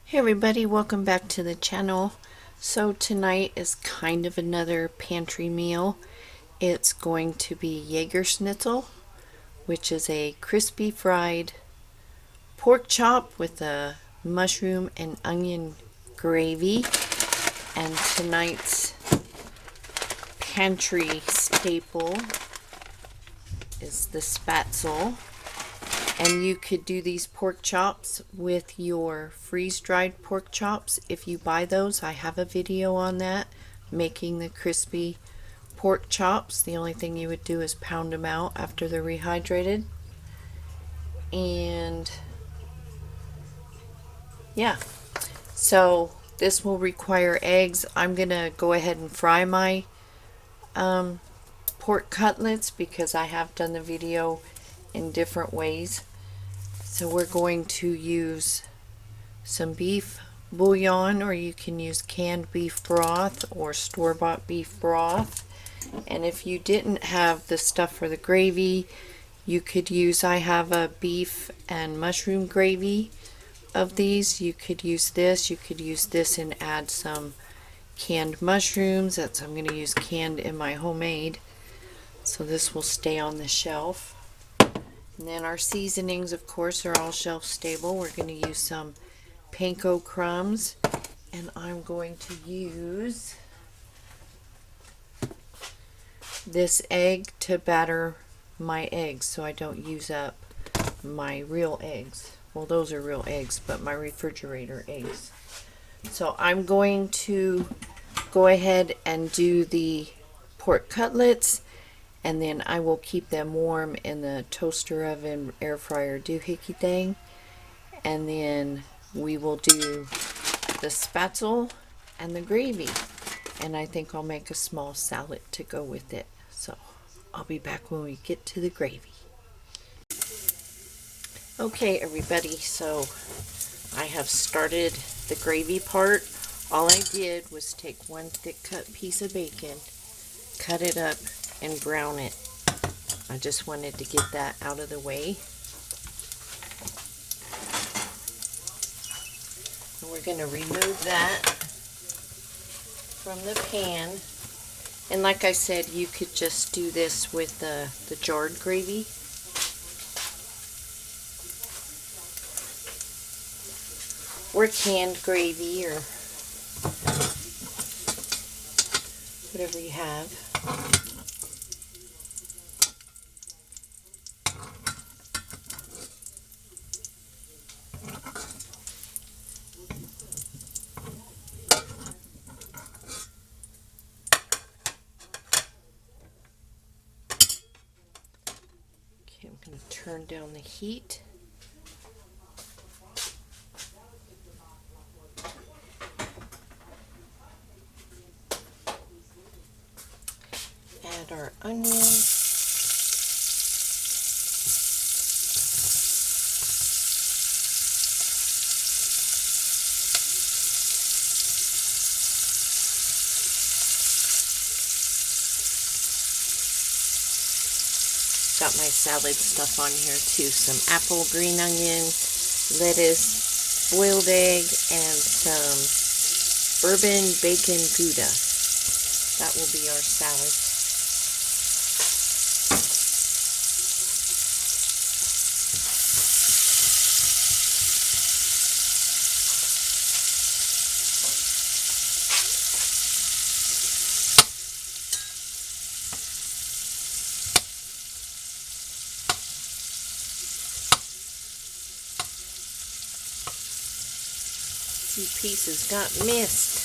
Hey everybody, welcome back to the channel. So tonight is kind of another pantry meal. It's going to be Jager schnitzel, which is a crispy fried pork chop with a mushroom and onion gravy. And tonight's pantry staple is the Spätzle. And you could do these pork chops with your freeze-dried pork chops. If you buy those, I have a video on that, making the crispy pork chops. The only thing you would do is pound them out after they're rehydrated. And yeah, so this will require eggs. I'm gonna go ahead and fry my pork cutlets because I have done the video in different ways. So we're going to use some beef bouillon, or you can use canned beef broth or store-bought beef broth. And if you didn't have the stuff for the gravy, you could use, I have a beef and mushroom gravy of these. You could use this and add some canned mushrooms. I'm going to use canned in my homemade, so this will stay on the shelf. And then our seasonings, of course, are all shelf stable. We're going to use some panko crumbs, and I'm going to use this egg to batter my eggs so I don't use up my real eggs. Well, those are real eggs, but my refrigerator eggs. So I'm going to go ahead and do the pork cutlets, and then I will keep them warm in the toaster oven, air fryer doohickey thing. And then we will do the Spätzle and the gravy. And I think I'll make a small salad to go with it. So I'll be back when we get to the gravy. Okay everybody, so I have started the gravy part. All I did was take one thick cut piece of bacon, cut it up, and brown it. I just wanted to get that out of the way. And we're going to remove that from the pan. And like I said, you could just do this with the jarred gravy. Or canned gravy, or whatever you have. Okay, I'm going to turn down the heat. Add our onions. Got my salad stuff on here too. Some apple, green onion, lettuce, boiled egg, and some bourbon bacon Gouda. That will be our salad. Few pieces got missed.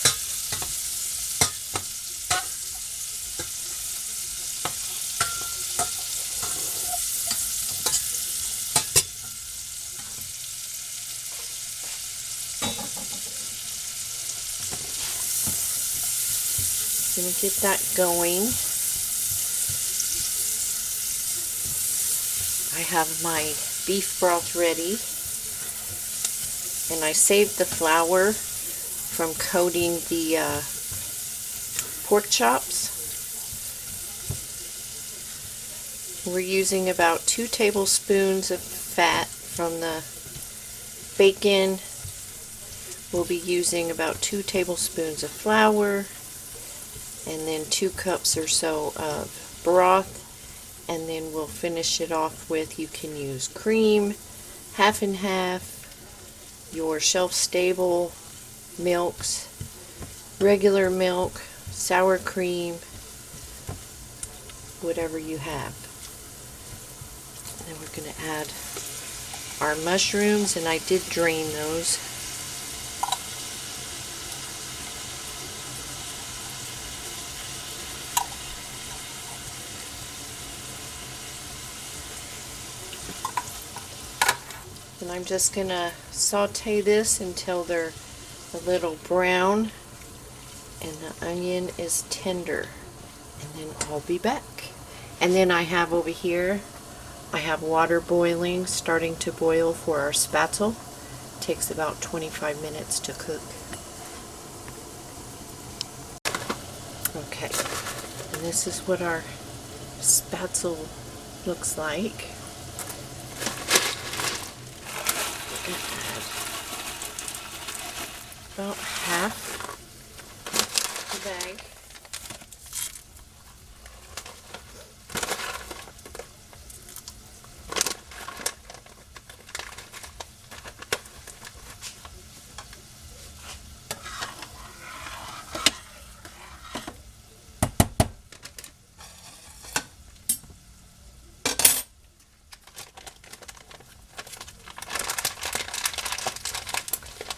Gonna get that going. I have my beef broth ready. And I saved the flour from coating the pork chops. We're using about 2 tablespoons of fat from the bacon, We'll be using about 2 tablespoons of flour and then 2 cups or so of broth, and then we'll finish it off with, you can use cream, half and half, your shelf-stable milks, regular milk, sour cream, whatever you have. And then we're going to add our mushrooms, and I did drain those. And I'm just going to saute this until they're a little brown and the onion is tender. And then I'll be back. And then I have over here, I have water boiling, starting to boil for our spätzle. It takes about 25 minutes to cook. Okay, and this is what our spätzle looks like. We're going to add about half the bag.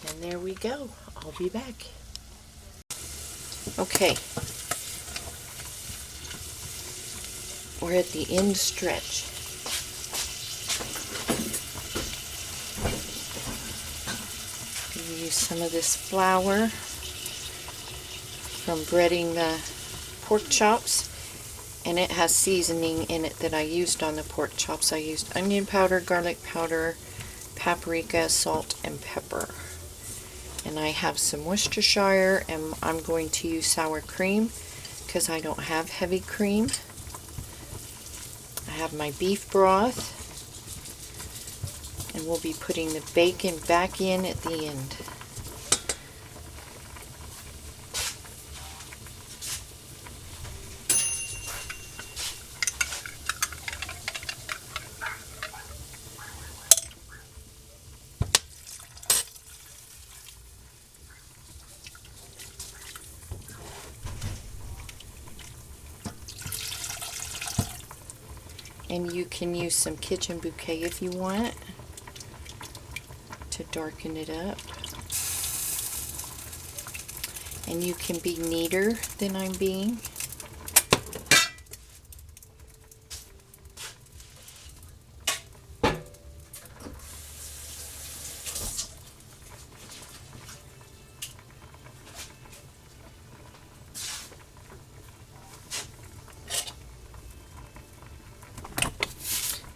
And there we go. I'll be back. Okay. We're at the end stretch. Use some of this flour from breading the pork chops, and it has seasoning in it that I used on the pork chops. I used onion powder, garlic powder, paprika, salt, and pepper. And I have some Worcestershire, and I'm going to use sour cream because I don't have heavy cream. I have my beef broth, and we'll be putting the bacon back in at the end. And you can use some kitchen bouquet if you want to darken it up. And you can be neater than I'm being.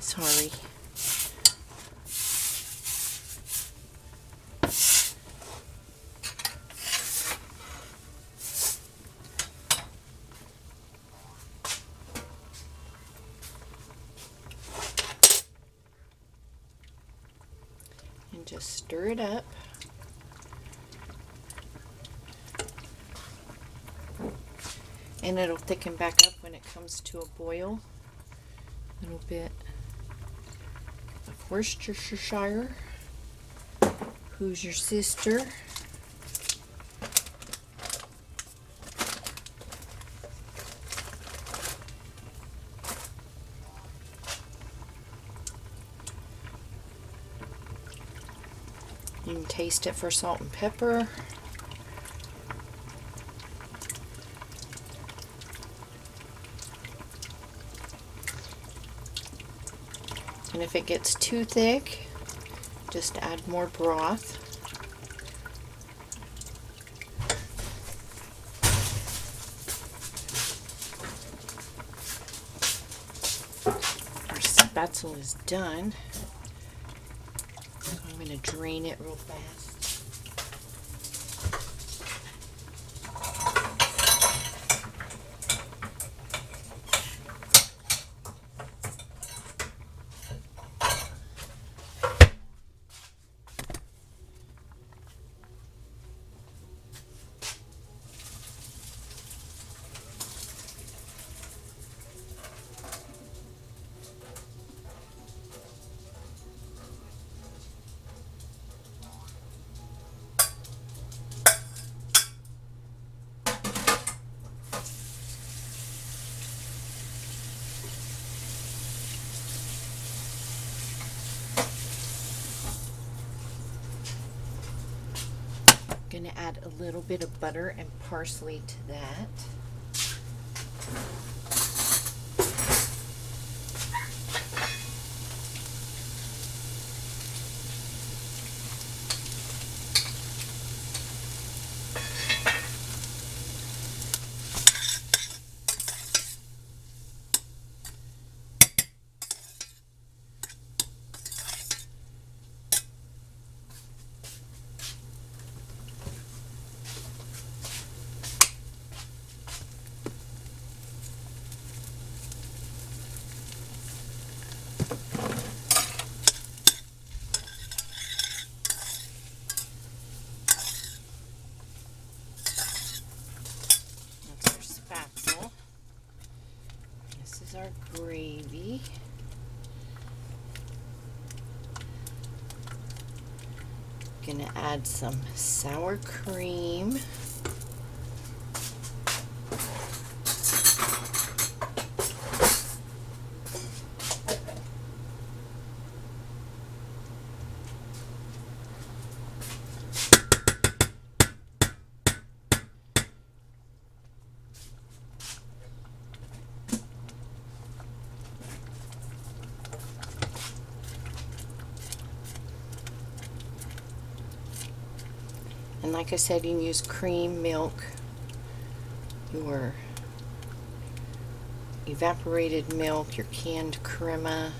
Sorry. And just stir it up. And it'll thicken back up when it comes to a boil. A little bit of Worcestershire. Who's your sister? You can taste it for salt and pepper. And if it gets too thick, just add more broth. Our spätzle is done. So I'm going to drain it real fast. Gonna add a little bit of butter and parsley to that. Spätzle. This is our gravy. Gonna add some sour cream. And like I said, you can use cream, milk, your evaporated milk, your canned crema.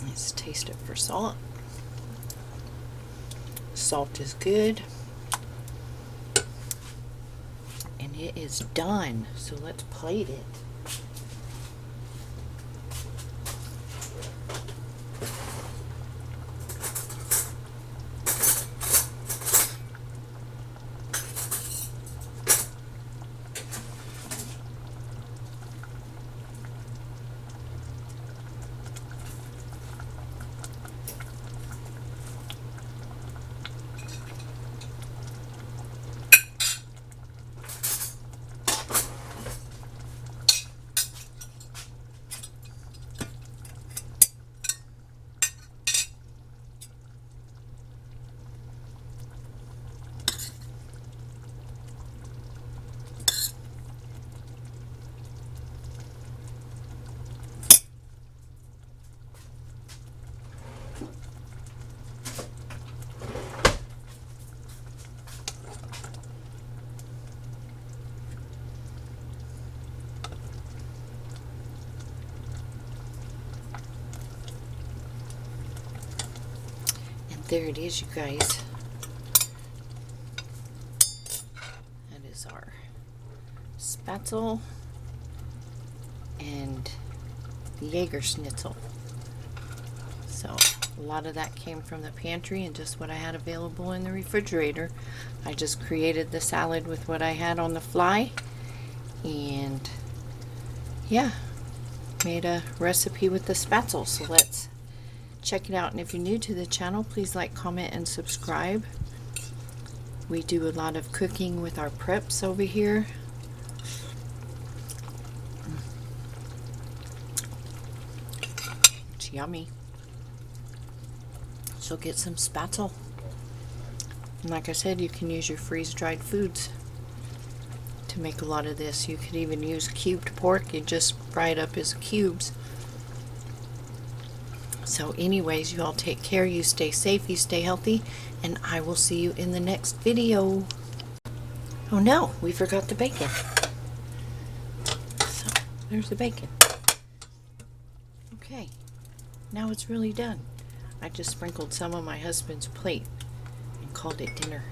Let's taste it for salt. Salt is good. And it is done. So let's plate it. There it is, you guys. That is our Spätzle and Jager schnitzel. So a lot of that came from the pantry and just what I had available in the refrigerator. I just created the salad with what I had on the fly, and yeah, made a recipe with the Spätzle. So let's check it out. And if you're new to the channel, please like, comment, and subscribe. We do a lot of cooking with our preps over here. It's yummy. So get some Spätzle. And like I said, you can use your freeze-dried foods to make a lot of this. You could even use cubed pork. You just fry it up as cubes. So anyways, you all take care, you stay safe, you stay healthy, and I will see you in the next video. Oh no, we forgot the bacon. So there's the bacon. Okay, now it's really done. I just sprinkled some on my husband's plate and called it dinner.